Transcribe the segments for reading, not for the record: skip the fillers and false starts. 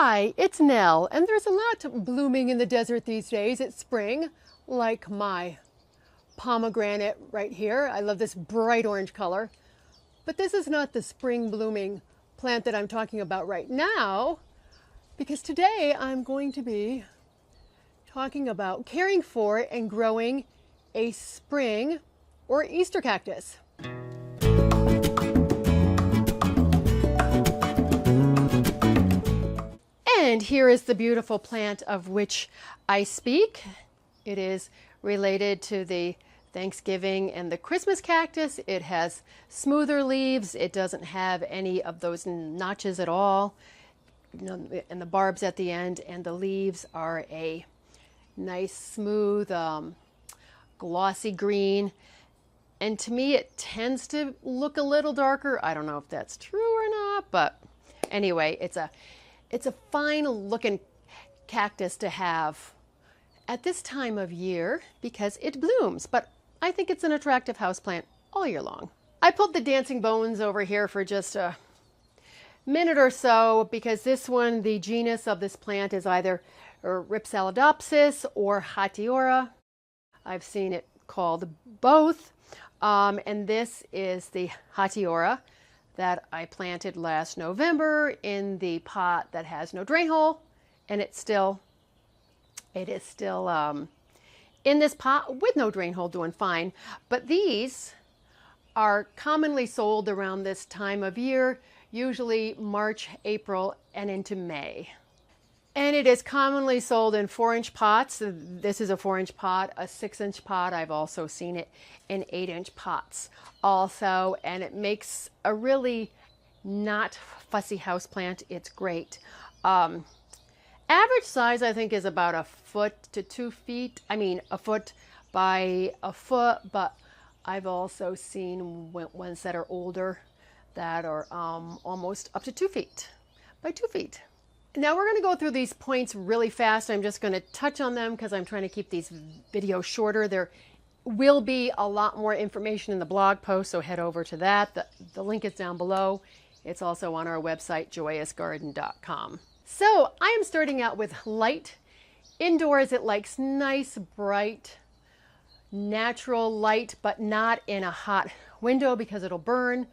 Hi, it's Nell, and there's a lot blooming in the desert these days. It's spring, like my pomegranate right here. I love this bright orange color. But this is not the spring blooming plant that I'm talking about right now, because today I'm going to be talking about caring for and growing a spring or Easter cactus. And here is the beautiful plant of which I speak. It is related to the Thanksgiving and the Christmas cactus. It has smoother leaves. It doesn't have any of those notches at all, and the barbs at the end, and the leaves are a nice smooth glossy green. And to me it tends to look a little darker. I don't know if that's true or not, but anyway, it's a fine looking cactus to have at this time of year because it blooms, but I think it's an attractive houseplant all year long. I pulled the dancing bones over here for just a minute or so because this one, the genus of this plant is either Ripsalidopsis or Hatiora. I've seen it called both, and this is the Hatiora that I planted last November in the pot that has no drain hole, and it is still in this pot with no drain hole, doing fine. But these are commonly sold around this time of year, usually March, April, and into May. And it is commonly sold in 4-inch pots. This is a 4-inch pot, a 6-inch pot. I've also seen it in 8-inch pots also, and it makes a really not fussy houseplant. It's great. Average size, I think, is about 1 foot to 2 feet. I mean, 1 foot by 1 foot, but I've also seen ones that are older that are almost up to 2 feet by 2 feet. Now we're going to go through these points really fast. I'm just going to touch on them because I'm trying to keep these videos shorter. There will be a lot more information in the blog post, so head over to that. The link is down below. It's also on our website, joyousgarden.com. So I am starting out with light. Indoors, it likes nice, bright, natural light, but not in a hot window because it'll burn.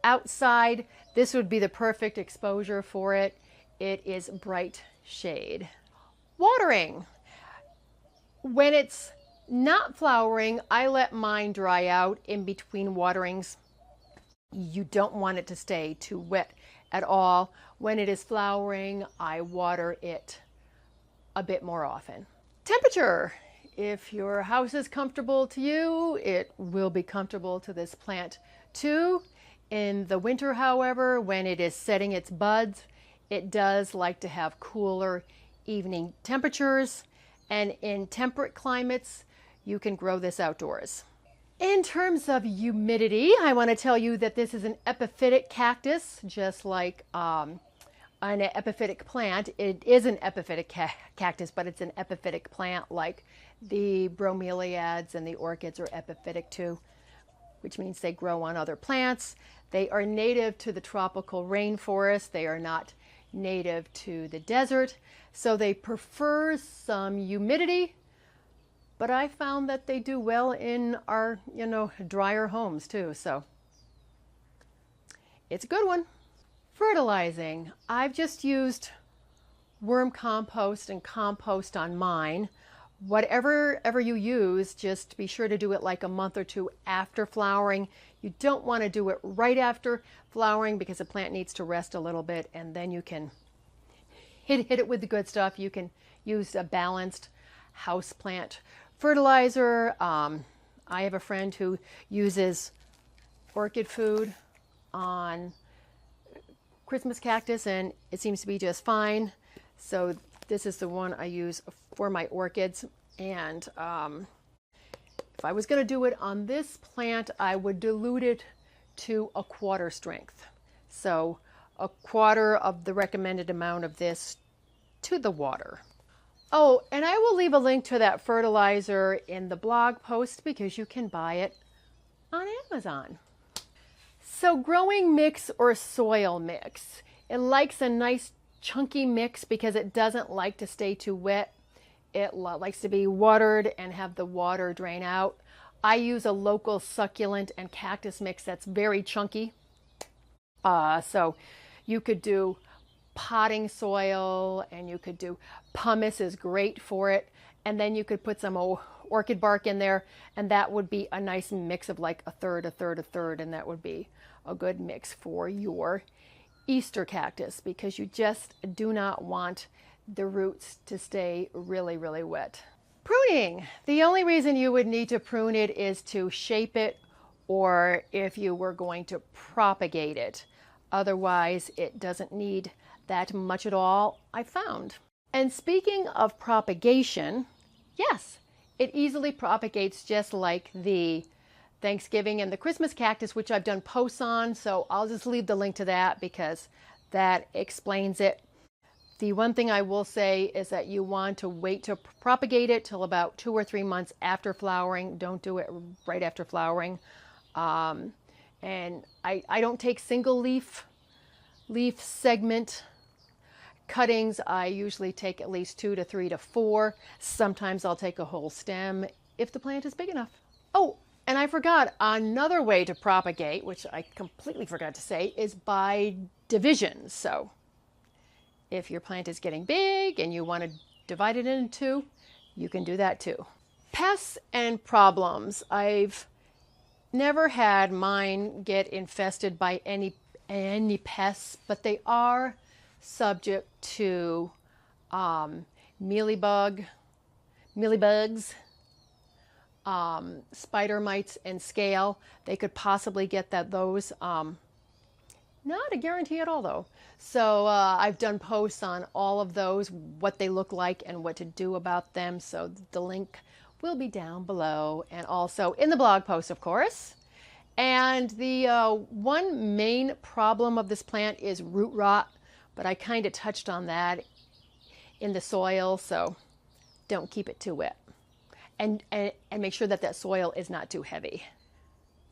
Outside, this would be the perfect exposure for it. It is bright shade. Watering. When it's not flowering, I let mine dry out in between waterings. You don't want it to stay too wet at all. When it is flowering, I water it a bit more often. Temperature. If your house is comfortable to you, it will be comfortable to this plant too. In the winter, however, when it is setting its buds, it does like to have cooler evening temperatures, and in temperate climates, you can grow this outdoors. In terms of humidity, I want to tell you that this is an epiphytic cactus, just like an epiphytic plant. It is an epiphytic cactus, but it's an epiphytic plant like the bromeliads and the orchids are epiphytic too, which means they grow on other plants. They are native to the tropical rainforest. They are not native to the desert, so they prefer some humidity, but I found that they do well in our, drier homes too, so it's a good one. Fertilizing. I've just used worm compost and compost on mine. Whatever you use, just be sure to do it like a month or two after flowering. You don't want to do it right after flowering because the plant needs to rest a little bit, and then you can hit it with the good stuff. You can use a balanced houseplant fertilizer. I have a friend who uses orchid food on Christmas cactus, and it seems to be just fine. So this is the one I use for my orchids, and if I was going to do it on this plant, I would dilute it to 1/4 strength. So 1/4 of the recommended amount of this to the water. Oh, and I will leave a link to that fertilizer in the blog post because you can buy it on Amazon. So growing mix or soil mix. It likes a nice chunky mix because it doesn't like to stay too wet. It likes to be watered and have the water drain out. I use a local succulent and cactus mix that's very chunky. So you could do potting soil, and you could do pumice is great for it. And then you could put some orchid bark in there, and that would be a nice mix of like a third, a third, a third, and that would be a good mix for your Easter cactus, because you just do not want the roots to stay really, really wet. Pruning. The only reason you would need to prune it is to shape it, or if you were going to propagate it. Otherwise, it doesn't need that much at all, I found. And speaking of propagation, yes, it easily propagates just like the Thanksgiving and the Christmas cactus, which I've done posts on, so I'll just leave the link to that because that explains it. The one thing I will say is that you want to wait to propagate it till about 2 or 3 months after flowering. Don't do it right after flowering. And I don't take single leaf segment cuttings. I usually take at least 2 to 3 to 4. Sometimes I'll take a whole stem if the plant is big enough. Oh, and I forgot, another way to propagate, which I completely forgot to say, is by division. So if your plant is getting big and you want to divide it into 2, you can do that too. Pests and problems. I've never had mine get infested by any pests, but they are subject to mealybugs, spider mites, and scale. They could possibly get those. Not a guarantee at all though. So I've done posts on all of those, what they look like and what to do about them. So the link will be down below and also in the blog post, of course. And the one main problem of this plant is root rot, but I kind of touched on that in the soil, so don't keep it too wet. And make sure that that soil is not too heavy.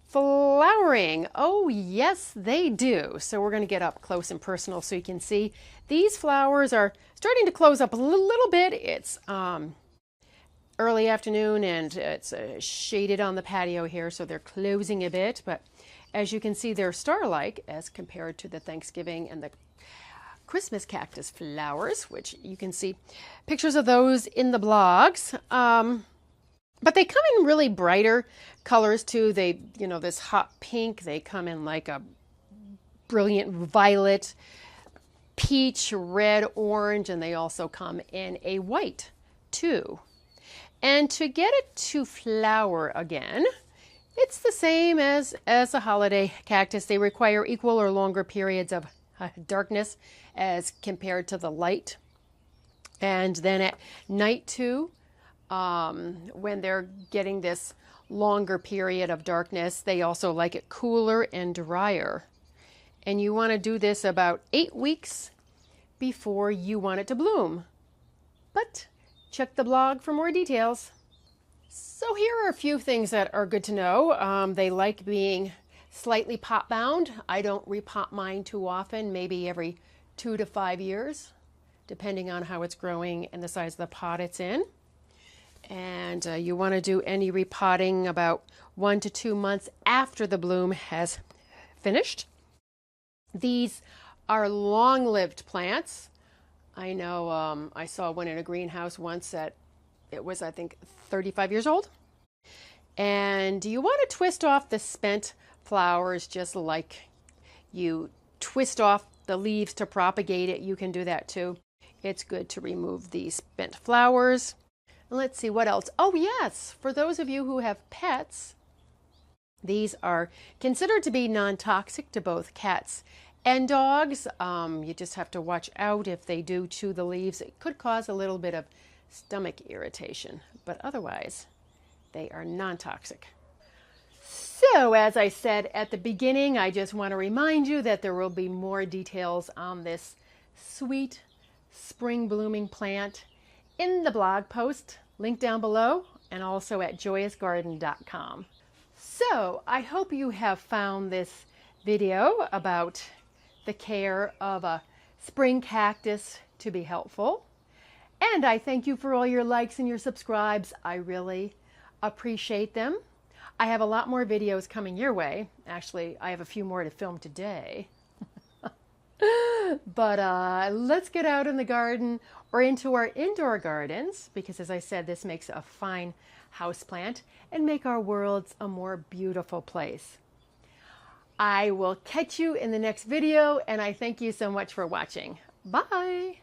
Flowering. Oh, yes, they do. So we're going to get up close and personal so you can see. These flowers are starting to close up a little bit. It's early afternoon and it's shaded on the patio here, so they're closing a bit. But as you can see, they're star-like as compared to the Thanksgiving and the Christmas cactus flowers, which you can see pictures of those in the blogs. But they come in really brighter colors too. They, this hot pink, they come in like a brilliant violet, peach, red, orange, and they also come in a white too. And to get it to flower again, it's the same as a holiday cactus. They require equal or longer periods of darkness as compared to the light. And then at night too, when they're getting this longer period of darkness, they also like it cooler and drier. And you want to do this about 8 weeks before you want it to bloom. But check the blog for more details. So here are a few things that are good to know. They like being slightly pot bound. I don't repot mine too often, maybe every 2 to 5 years, depending on how it's growing and the size of the pot it's in. And you want to do any repotting about 1 to 2 months after the bloom has finished. These are long-lived plants. I know I saw one in a greenhouse once that it was, I think, 35 years old. And you want to twist off the spent flowers just like you twist off the leaves to propagate it. You can do that too. It's good to remove the spent flowers. Let's see what else. Oh yes, for those of you who have pets, these are considered to be non-toxic to both cats and dogs. You just have to watch out if they do chew the leaves. It could cause a little bit of stomach irritation, but otherwise they are non-toxic. So as I said at the beginning, I just want to remind you that there will be more details on this sweet spring blooming plant in the blog post, link down below, and also at joyousgarden.com. So I hope you have found this video about the care of a Spring Cactus to be helpful. And I thank you for all your likes and your subscribes. I really appreciate them. I have a lot more videos coming your way. Actually, I have a few more to film today. But let's get out in the garden or into our indoor gardens, because as I said, this makes a fine houseplant, and make our worlds a more beautiful place. I will catch you in the next video, and I thank you so much for watching. Bye!